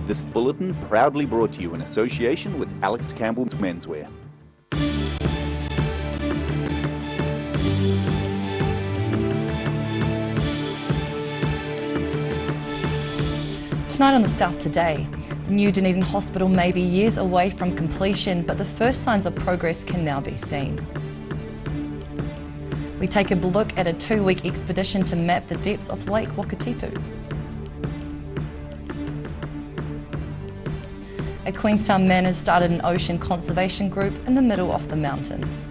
This bulletin proudly brought to you in association with Alex Campbell's Menswear. Tonight on The South Today, the new Dunedin Hospital may be years away from completion, but the first signs of progress can now be seen. We take a look at a 2-week expedition to map the depths of Lake Wakatipu. A Queenstown man has started an ocean conservation group in the middle of the mountains.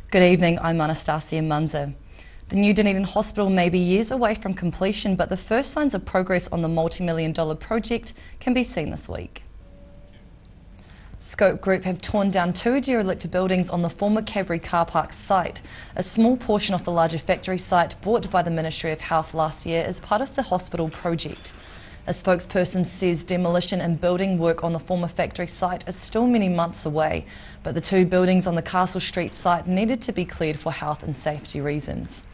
Good evening, I'm Anastasia Munzer. The new Dunedin Hospital may be years away from completion, but the first signs of progress on the multi-million-dollar project can be seen this week. Scope Group have torn down 2 derelict buildings on the former Cadbury car park site, a small portion of the larger factory site bought by the Ministry of Health last year as part of the hospital project. A spokesperson says demolition and building work on the former factory site is still many months away, but the 2 buildings on the Castle Street site needed to be cleared for health and safety reasons.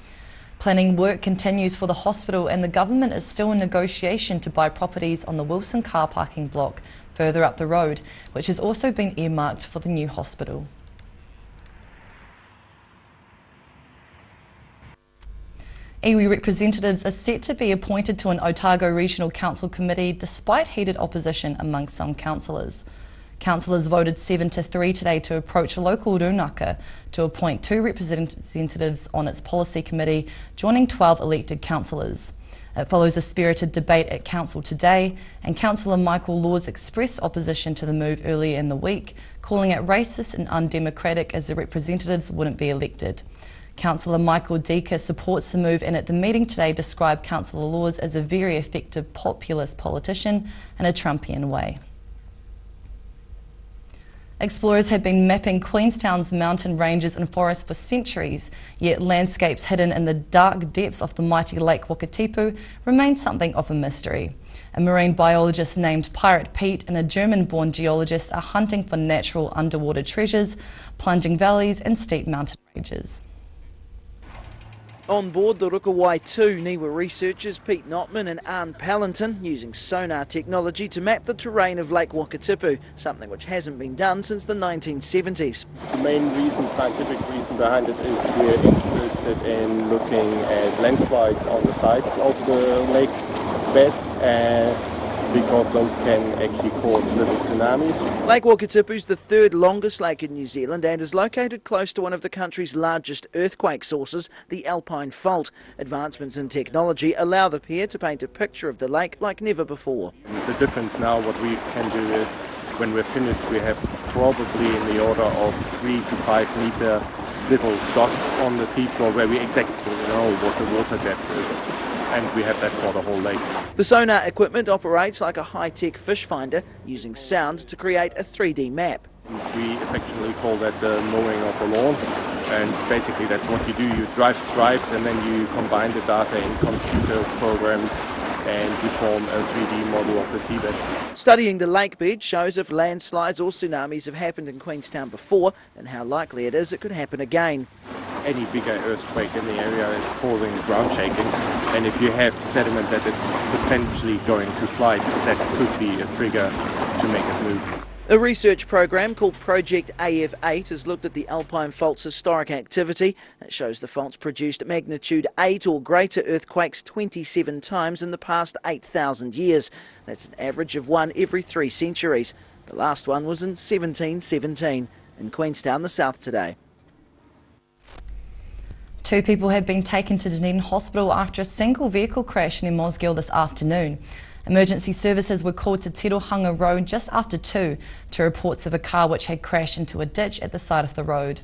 Planning work continues for the hospital, and the government is still in negotiation to buy properties on the Wilson car parking block further up the road, which has also been earmarked for the new hospital. Iwi representatives are set to be appointed to an Otago Regional Council committee despite heated opposition among some councillors. Councillors voted 7-3 today to approach local Runaka to appoint 2 representatives on its policy committee, joining 12 elected councillors. It follows a spirited debate at council today, and Councillor Michael Laws expressed opposition to the move earlier in the week, calling it racist and undemocratic as the representatives wouldn't be elected. Councillor Michael Deaker supports the move, and at the meeting today described Councillor Laws as a very effective populist politician in a Trumpian way. Explorers have been mapping Queenstown's mountain ranges and forests for centuries, yet landscapes hidden in the dark depths of the mighty Lake Wakatipu remain something of a mystery. A marine biologist named Pirate Pete and a German-born geologist are hunting for natural underwater treasures, plunging valleys and steep mountain ranges. On board the Rukawai 2, NIWA researchers Pete Notman and Arne Palanton using sonar technology to map the terrain of Lake Wakatipu, something which hasn't been done since the 1970s. The main reason, scientific reason behind it is we're interested in looking at landslides on the sides of the lake bed, because those can actually cause little tsunamis. Lake Wakatipu is the 3rd longest lake in New Zealand and is located close to one of the country's largest earthquake sources, the Alpine Fault. Advancements in technology allow the pier to paint a picture of the lake like never before. The difference now, what we can do is, when we're finished, we have probably in the order of 3 to 5 meter little dots on the seafloor where we exactly know what the water depth is. And we have that for the whole lake. The sonar equipment operates like a high-tech fish finder, using sound to create a 3D map. We affectionately call that the mowing of the lawn, and basically that's what you do. You drive stripes and then you combine the data in computer programs and you form a 3D model of the seabed. Studying the lake bed shows if landslides or tsunamis have happened in Queenstown before and how likely it is it could happen again. Any bigger earthquake in the area is causing ground shaking, and if you have sediment that is potentially going to slide, that could be a trigger to make it move. A research program called Project AF8 has looked at the Alpine Fault's historic activity. It shows the fault's produced magnitude 8 or greater earthquakes 27 times in the past 8,000 years. That's an average of 1 every 3 centuries. The last one was in 1717. In Queenstown, The South Today. 2 people have been taken to Dunedin Hospital after a single vehicle crash near Mosgiel this afternoon. Emergency services were called to Tirohanga Road just after 2 to reports of a car which had crashed into a ditch at the side of the road.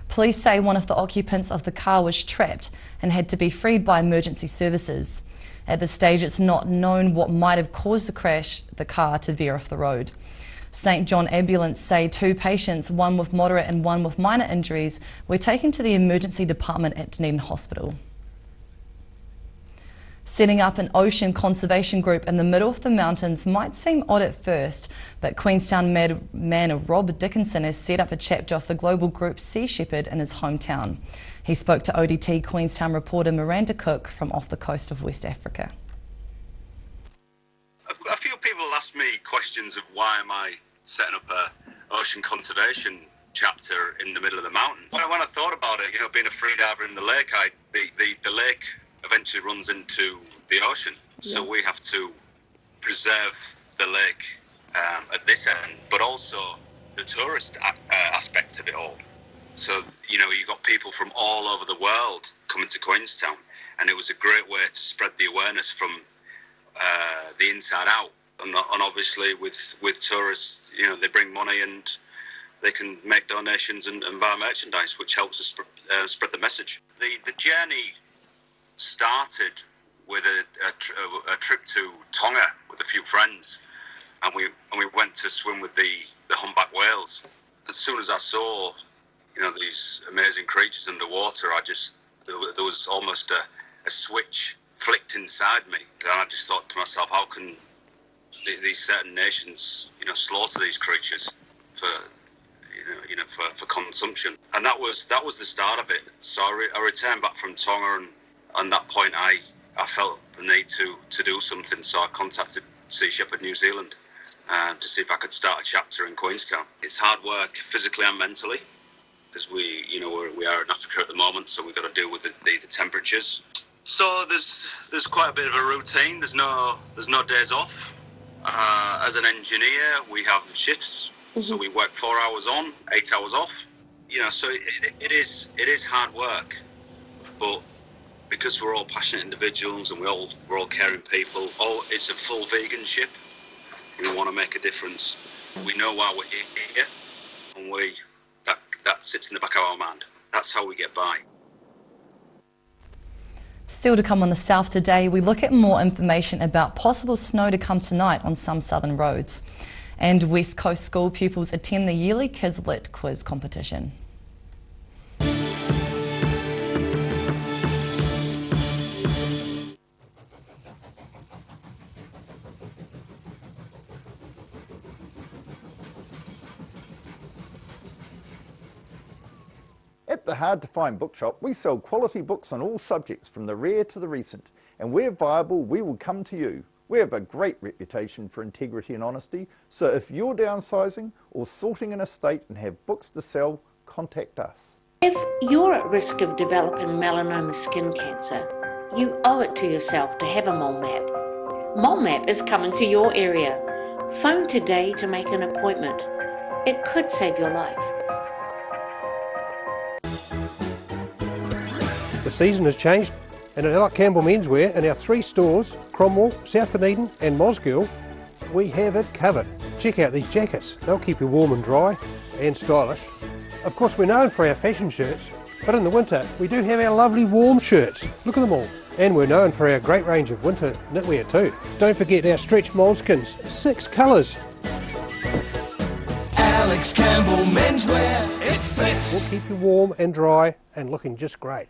Police say one of the occupants of the car was trapped and had to be freed by emergency services. At this stage, it's not known what might have caused the car to veer off the road. St John Ambulance say 2 patients, one with moderate and one with minor injuries, were taken to the emergency department at Dunedin Hospital. Setting up an ocean conservation group in the middle of the mountains might seem odd at first, but Queenstown man Rob Dickinson has set up a chapter of the global group Sea Shepherd in his hometown. He spoke to ODT Queenstown reporter Miranda Cook from off the coast of West Africa. A few people ask me questions of why am I setting up a ocean conservation chapter in the middle of the mountains. When I thought about it, being a freediver in the lake, the lake eventually runs into the ocean. So we have to preserve the lake at this end, but also the tourist aspect of it all. So, you've got people from all over the world coming to Queenstown, and it was a great way to spread the awareness from the inside out. And obviously with tourists, they bring money and they can make donations and buy merchandise, which helps us spread the message. The journey started with a trip to Tonga with a few friends, and we went to swim with the humpback whales. As soon as I saw these amazing creatures underwater, there was almost a switch flicked inside me, and I just thought to myself, how can these certain nations slaughter these creatures for consumption? And that was the start of it. So I returned back from Tonga, and on that point I felt the need to do something, so I contacted Sea Shepherd New Zealand to see if I could start a chapter in Queenstown. It's hard work physically and mentally, because we are in Africa at the moment, so we've got to deal with the temperatures. So there's quite a bit of a routine. There's no days off. As an engineer, we have shifts, so we work 4 hours on, 8 hours off. So it is hard work, but because we're all passionate individuals and we're all caring people. It's a full vegan ship. We want to make a difference. We know why we're here, and that sits in the back of our mind. That's how we get by. Still to come on the South today, we look at more information about possible snow to come tonight on some southern roads. And West Coast school pupils attend the yearly Quizlet quiz competition. At the Hard to Find Bookshop, we sell quality books on all subjects, from the rare to the recent. And where viable, we will come to you. We have a great reputation for integrity and honesty, so if you're downsizing or sorting an estate and have books to sell, contact us. If you're at risk of developing melanoma skin cancer, you owe it to yourself to have a mole map. Mole map is coming to your area. Phone today to make an appointment. It could save your life. The season has changed, and at Alec Campbell Menswear, in our 3 stores, Cromwell, South Dunedin and Mosgiel, we have it covered. Check out these jackets. They'll keep you warm and dry and stylish. Of course, we're known for our fashion shirts, but in the winter we do have our lovely warm shirts. Look at them all. And we're known for our great range of winter knitwear too. Don't forget our stretch moleskins, 6 colours. Alex Campbell Menswear, it fits. We'll keep you warm and dry and looking just great.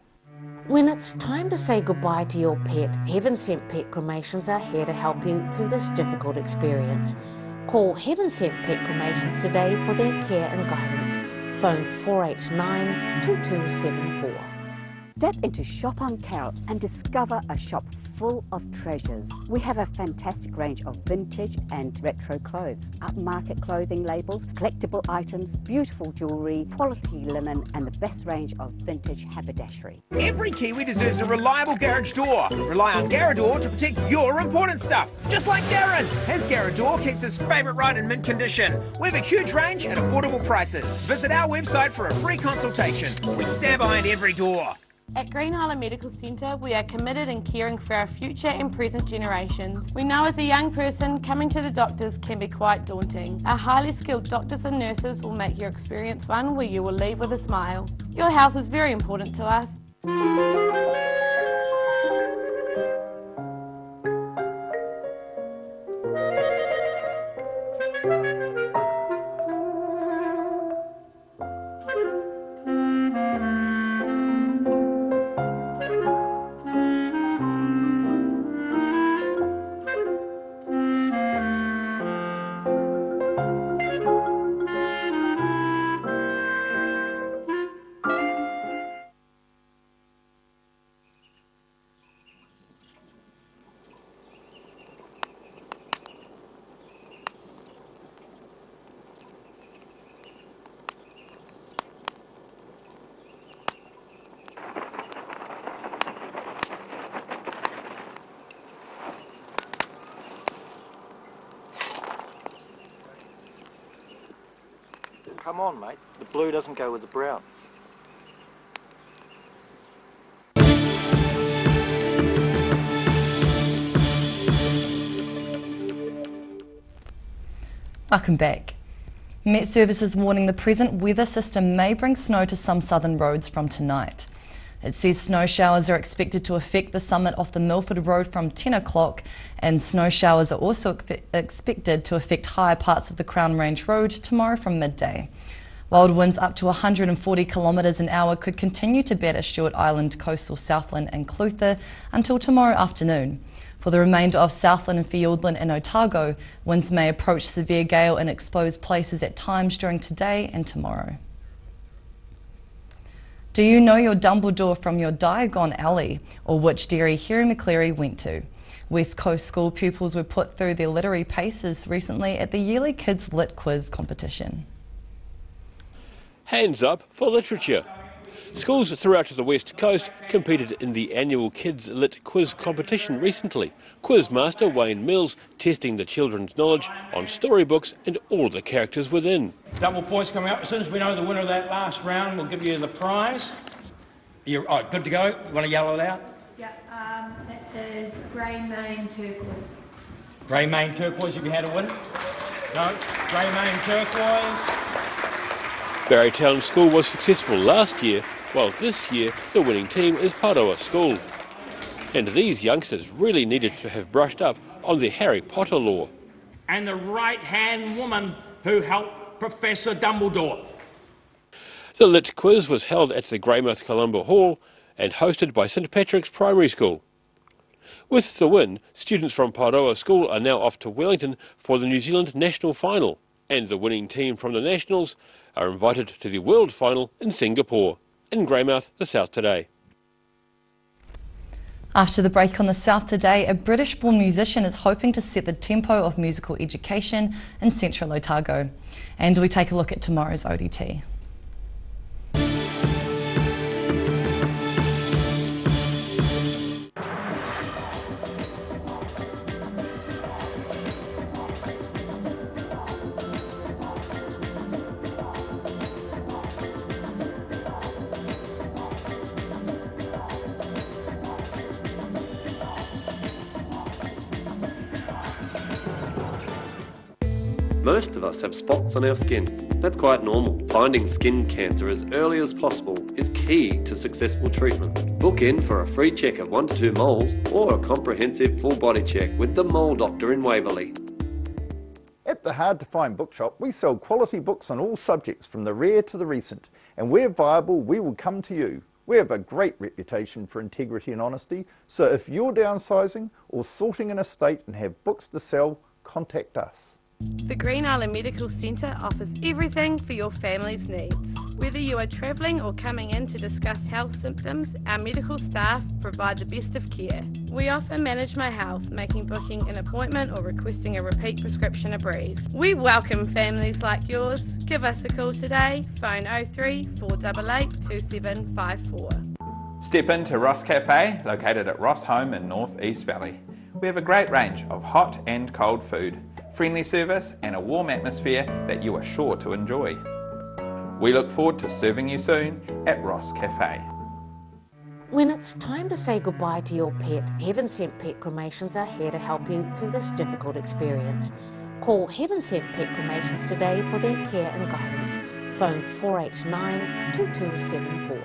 When it's time to say goodbye to your pet, Heaven Sent Pet Cremations are here to help you through this difficult experience. Call Heaven Sent Pet Cremations today for their care and guidance. Phone 489 2274. Step into Shop on Carroll and discover a shop full of treasures. We have a fantastic range of vintage and retro clothes, upmarket clothing labels, collectible items, beautiful jewellery, quality linen and the best range of vintage haberdashery. Every Kiwi deserves a reliable garage door. Rely on Garrador to protect your important stuff. Just like Darren, his Garrador keeps his favourite ride in mint condition. We have a huge range at affordable prices. Visit our website for a free consultation. We stand behind every door. At Green Island Medical Centre, we are committed in caring for our future and present generations. We know as a young person, coming to the doctors can be quite daunting. Our highly skilled doctors and nurses will make your experience one where you will leave with a smile. Your health is very important to us. come on, mate. The blue doesn't go with the brown. Welcome back. Met Services warning the present weather system may bring snow to some southern roads from tonight. It says snow showers are expected to affect the summit off the Milford Road from 10 o'clock, and snow showers are also expected to affect higher parts of the Crown Range Road tomorrow from midday. Wild winds up to 140 kilometres an hour could continue to batter Stewart Island, coastal Southland and Clutha until tomorrow afternoon. For the remainder of Southland and Fiordland and Otago, winds may approach severe gale in exposed places at times during today and tomorrow. Do you know your Dumbledore from your Diagon Alley, or which dairy Harry McCleary went to? West Coast school pupils were put through their literary paces recently at the yearly Kids Lit Quiz competition. Hands up for literature. Schools throughout the West Coast competed in the annual Kids Lit Quiz competition recently. Quizmaster Wayne Mills testing the children's knowledge on storybooks and all the characters within. Double points coming up. As soon as we know the winner of that last round, we'll give you the prize. You're good to go? You want to yell it out? Yeah, that is Grey Mane Turquoise. Grey Mane Turquoise, have you had a win? No? Grey Mane Turquoise. Barrytown School was successful last year, while this year the winning team is Paroa School. And these youngsters really needed to have brushed up on their Harry Potter lore. And the right-hand woman who helped Professor Dumbledore. The Lit Quiz was held at the Greymouth Columba Hall and hosted by St Patrick's Primary School. With the win, students from Paroa School are now off to Wellington for the New Zealand National Final, and the winning team from the Nationals are invited to the World Final in Singapore. In Greymouth, the South Today. After the break on the South Today, a British-born musician is hoping to set the tempo of musical education in central Otago. And we take a look at tomorrow's ODT. Most of us have spots on our skin. That's quite normal. Finding skin cancer as early as possible is key to successful treatment. Book in for a free check of 1 to 2 moles or a comprehensive full body check with the Mole Doctor in Waverley. At the Hard to Find Bookshop, we sell quality books on all subjects from the rare to the recent, and where viable, we will come to you. We have a great reputation for integrity and honesty, so if you're downsizing or sorting an estate and have books to sell, contact us. The Green Island Medical Centre offers everything for your family's needs. Whether you are travelling or coming in to discuss health symptoms, our medical staff provide the best of care. We offer Manage My Health, making booking an appointment or requesting a repeat prescription a breeze. We welcome families like yours. Give us a call today, phone 03 488 2754. Step into Ross Cafe, located at Ross Home in North East Valley. We have a great range of hot and cold food, friendly service and a warm atmosphere that you are sure to enjoy. We look forward to serving you soon at Ross Cafe. When it's time to say goodbye to your pet, Heaven Sent Pet Cremations are here to help you through this difficult experience. Call Heaven Sent Pet Cremations today for their care and guidance. Phone 489 2274.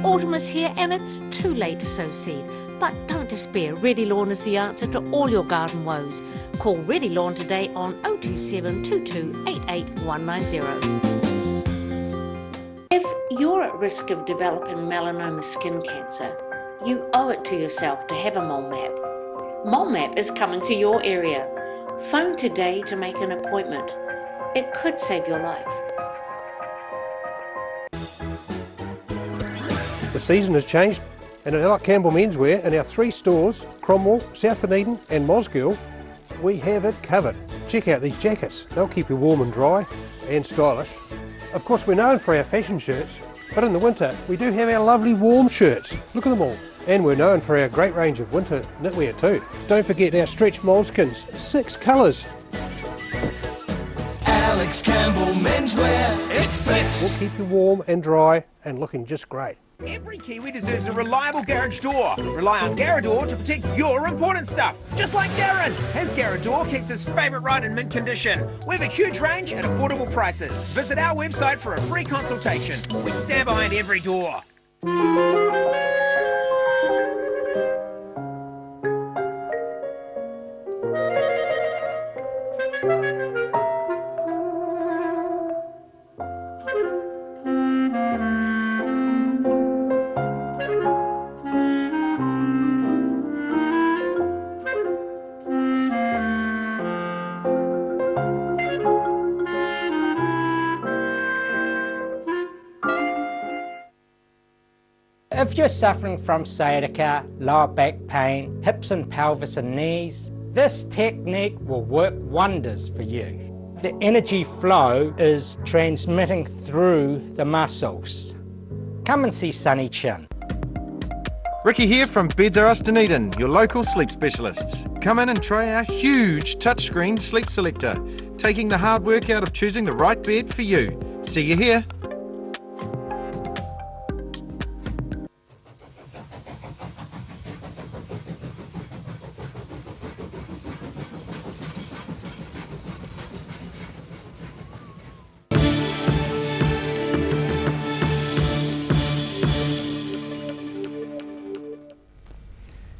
Autumn is here and it's too late to sow seed. But don't despair, Ready Lawn is the answer to all your garden woes. Call Ready Lawn today on 027 22 88 190. If you're at risk of developing melanoma skin cancer, you owe it to yourself to have a mole map. Mole Map is coming to your area. Phone today to make an appointment. It could save your life. The season has changed, and at Alec Campbell Menswear, in our 3 stores, Cromwell, South Dunedin and Mosgiel, we have it covered. Check out these jackets. They'll keep you warm and dry and stylish. Of course, we're known for our fashion shirts, but in the winter we do have our lovely warm shirts. Look at them all. And we're known for our great range of winter knitwear too. Don't forget our stretch moleskins, 6 colours. It's Campbell Menswear, it fits. We'll keep you warm and dry and looking just great. Every Kiwi deserves a reliable garage door. Rely on Garador to protect your important stuff. Just like Darren, his Garador keeps his favourite ride in mint condition. We have a huge range at affordable prices. Visit our website for a free consultation. We stand behind every door. If you're suffering from sciatica, lower back pain, hips and pelvis and knees, this technique will work wonders for you. The energy flow is transmitting through the muscles. Come and see Sunny Chin. Ricky here from Beds R Us Dunedin, your local sleep specialists. Come in and try our huge touchscreen sleep selector, taking the hard work out of choosing the right bed for you. See you here.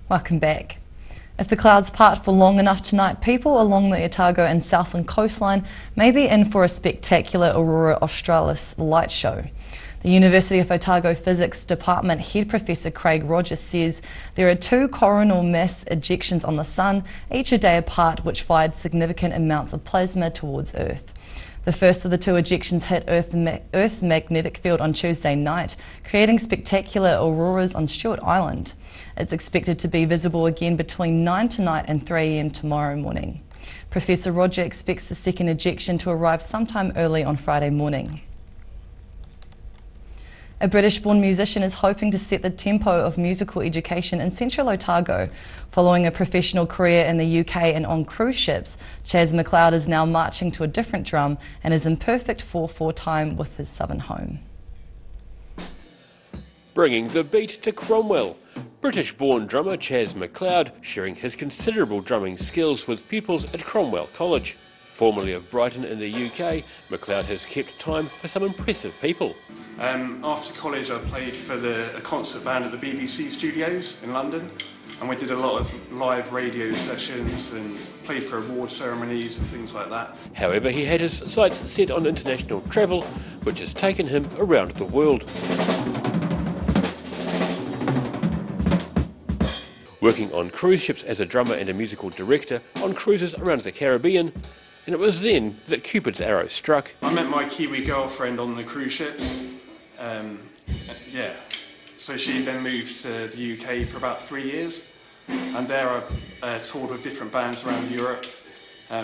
Welcome back. If the clouds part for long enough tonight, people along the Otago and Southland coastline may be in for a spectacular Aurora Australis light show. The University of Otago Physics Department Head Professor Craig Rogers says there are 2 coronal mass ejections on the Sun, each a day apart, which fired significant amounts of plasma towards Earth. The first of the 2 ejections hit Earth's magnetic field on Tuesday night, creating spectacular auroras on Stewart Island. It's expected to be visible again between 9 tonight and 3 AM tomorrow morning. Professor Roger expects the second ejection to arrive sometime early on Friday morning. A British-born musician is hoping to set the tempo of musical education in Central Otago. Following a professional career in the UK and on cruise ships, Chaz McLeod is now marching to a different drum and is in perfect 4/4 time with his southern home. Bringing the beat to Cromwell. British-born drummer Chaz McLeod sharing his considerable drumming skills with pupils at Cromwell College. Formerly of Brighton in the UK, McLeod has kept time for some impressive people. After college I played for a concert band at the BBC Studios in London, and we did a lot of live radio sessions and played for award ceremonies and things like that. However, he had his sights set on international travel, which has taken him around the world. Working on cruise ships as a drummer and a musical director on cruises around the Caribbean, and it was then that Cupid's arrow struck. I met my Kiwi girlfriend on the cruise ships. So she then moved to the UK for about 3 years, and there I toured with different bands around Europe.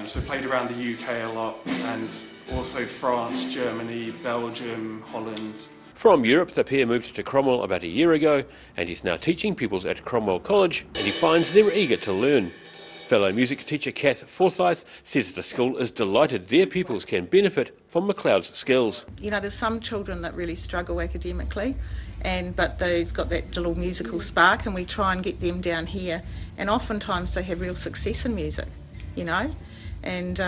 So played around the UK a lot, and also France, Germany, Belgium, Holland. From Europe, the pair moved to Cromwell about a year ago, and he's now teaching pupils at Cromwell College, and he finds they're eager to learn. Fellow music teacher Kath Forsyth says the school is delighted their pupils can benefit from McLeod's skills. You know, there's some children that really struggle academically, but they've got that little musical spark, and we try and get them down here, and oftentimes they have real success in music, you know, and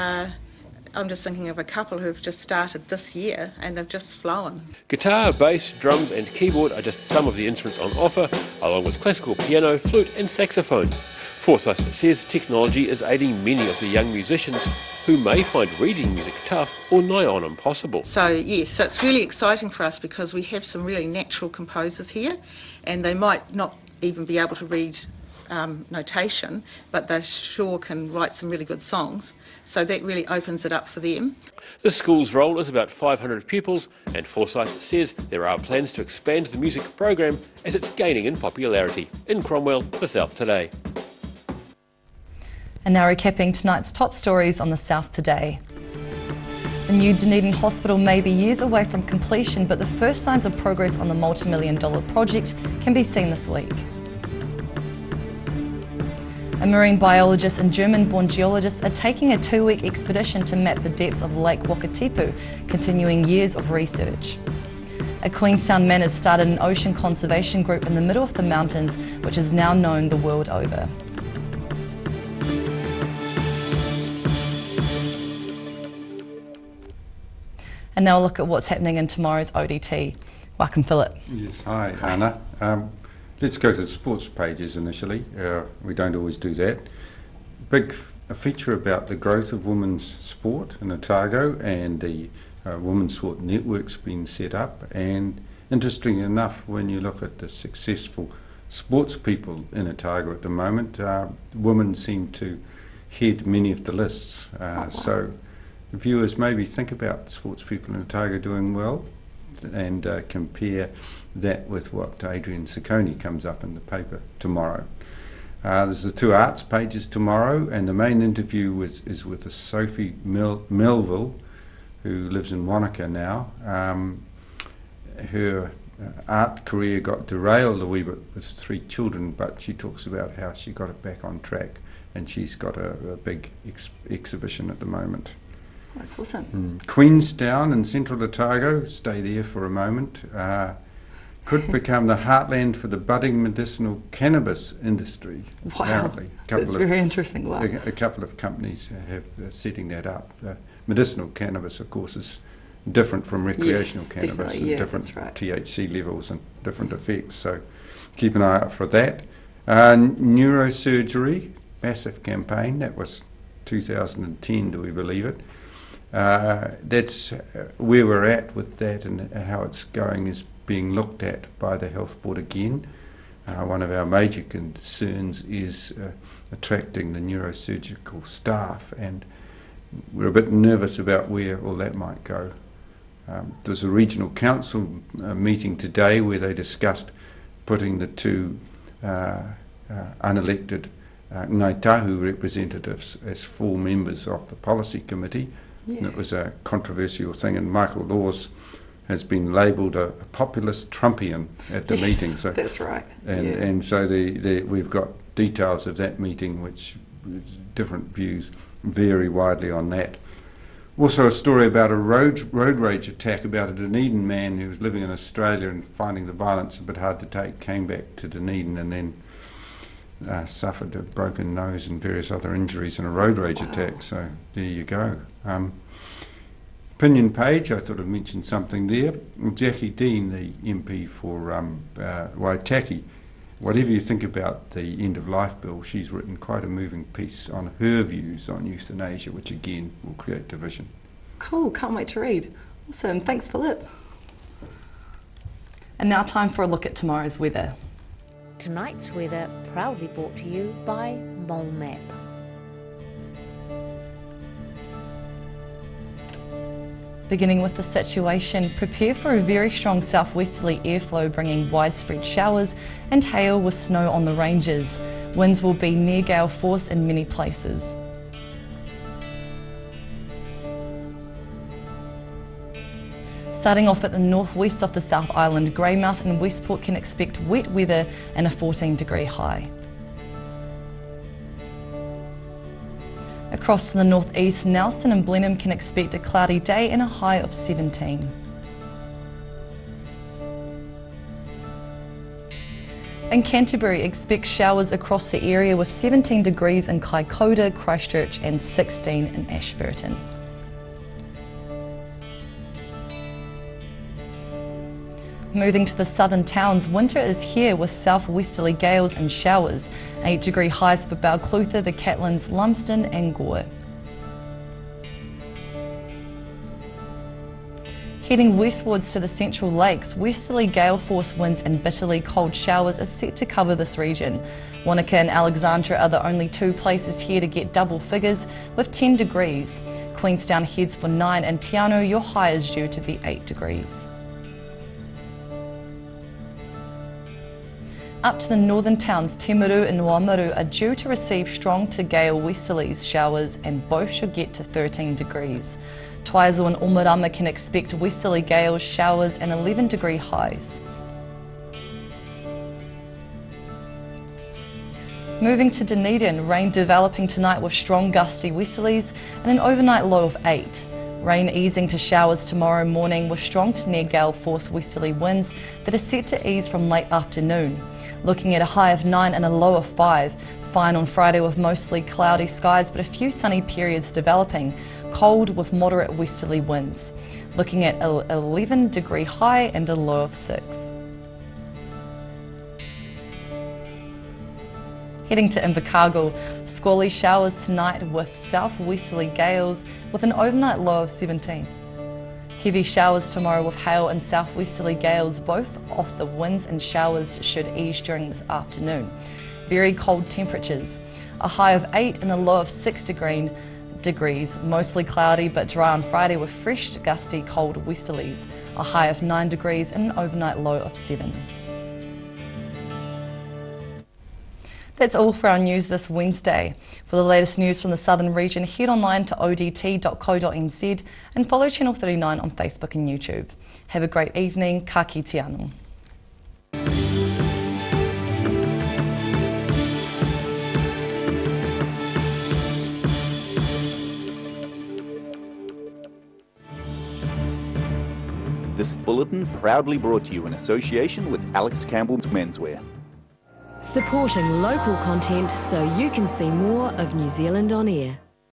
I'm just thinking of a couple who've just started this year and they've just flown. Guitar, bass, drums and keyboard are just some of the instruments on offer, along with classical piano, flute and saxophone. Forsyth says technology is aiding many of the young musicians who may find reading music tough or nigh on impossible. So yes, so it's really exciting for us because we have some really natural composers here, and they might not even be able to read notation, but they sure can write some really good songs, so that really opens it up for them. The school's roll is about 500 pupils, and Forsyth says there are plans to expand the music program as it's gaining in popularity. In Cromwell, for South Today. And now recapping tonight's top stories on the South Today. The new Dunedin Hospital may be years away from completion, but the first signs of progress on the multi-million-dollar project can be seen this week. A marine biologist and German-born geologists are taking a 2-week expedition to map the depths of Lake Wakatipu, continuing years of research. A Queenstown man has started an ocean conservation group in the middle of the mountains, which is now known the world over. And now a look at what's happening in tomorrow's ODT. Welcome, Philip. Yes, hi, Anna. Let's go to the sports pages initially. We don't always do that. A feature about the growth of women's sport in Otago, and the women's sport network's been set up. And interestingly enough, when you look at the successful sports people in Otago at the moment, women seem to head many of the lists. So viewers maybe think about sports people in Otago doing well, and compare that with what Adrian Ciccone comes up in the paper tomorrow. There's the 2 arts pages tomorrow, and the main interview is with Sophie Melville, who lives in Wanaka now. Her art career got derailed a wee bit with 3 children, but she talks about how she got it back on track, and she's got a big exhibition at the moment. That's awesome. Queenstown in central Otago, stay there for a moment, could become the heartland for the budding medicinal cannabis industry. Wow, apparently. that's very interesting. Wow. A couple of companies are setting that up. Medicinal cannabis, of course, is different from recreational cannabis, and different THC levels and different effects, so keep an eye out for that. Neurosurgery, massive campaign, that was 2010, do we believe it? That's where we're at with that, and how it's going is being looked at by the Health Board again. One of our major concerns is attracting the neurosurgical staff, and we're a bit nervous about where all that might go. There's a regional council meeting today where they discussed putting the 2 unelected Ngāi Tahu representatives as full members of the policy committee. Yeah. And it was a controversial thing, and Michael Laws has been labelled a populist Trumpian at the meeting. So that's right. And so we've got details of that meeting, which different views vary widely on that. Also a story about a road rage attack about a Dunedin man who was living in Australia and finding the violence a bit hard to take, came back to Dunedin and then suffered a broken nose and various other injuries in a road rage attack. So there you go. Opinion page, I thought I'd mention something there. Jackie Dean, the MP for Waitaki, whatever you think about the End of Life Bill, she's written quite a moving piece on her views on euthanasia, which again will create division. Cool, can't wait to read. Awesome, thanks Philip. And now time for a look at tomorrow's weather. Tonight's weather proudly brought to you by Mole Map. Beginning with the situation, prepare for a very strong southwesterly airflow bringing widespread showers and hail with snow on the ranges. Winds will be near gale force in many places. Starting off at the northwest of the South Island, Greymouth and Westport can expect wet weather and a 14-degree high. Across to the northeast, Nelson and Blenheim can expect a cloudy day and a high of 17. In Canterbury, expect showers across the area with 17 degrees in Kaikoura, Christchurch and 16 in Ashburton. Moving to the southern towns, winter is here with southwesterly gales and showers. 8-degree highs for Balclutha, the Catlins, Lumsden and Gore. Heading westwards to the Central Lakes, westerly gale force winds and bitterly cold showers are set to cover this region. Wanaka and Alexandra are the only 2 places here to get double figures with 10 degrees. Queenstown heads for 9 and Te Anau, your high is due to be 8 degrees. Up to the northern towns, Timaru and Waimaru are due to receive strong to gale westerlies showers and both should get to 13 degrees. Taizo and Omarama can expect westerly gales, showers and 11-degree highs. Moving to Dunedin, rain developing tonight with strong gusty westerlies and an overnight low of 8. Rain easing to showers tomorrow morning with strong to near gale force westerly winds that are set to ease from late afternoon. Looking at a high of 9 and a low of 5. Fine on Friday with mostly cloudy skies but a few sunny periods developing. Cold with moderate westerly winds. Looking at an 11-degree high and a low of 6. Heading to Invercargill, squally showers tonight with southwesterly gales with an overnight low of 17. Heavy showers tomorrow with hail and southwesterly gales, both off the winds and showers should ease during this afternoon. Very cold temperatures, a high of 8 and a low of 6 degrees, mostly cloudy but dry on Friday with fresh gusty cold westerlies, a high of 9 degrees and an overnight low of 7. That's all for our news this Wednesday. For the latest news from the southern region, head online to odt.co.nz and follow Channel 39 on Facebook and YouTube. Have a great evening. Ka kite anō. This bulletin proudly brought to you in association with Alex Campbell's Menswear. Supporting local content so you can see more of New Zealand on air.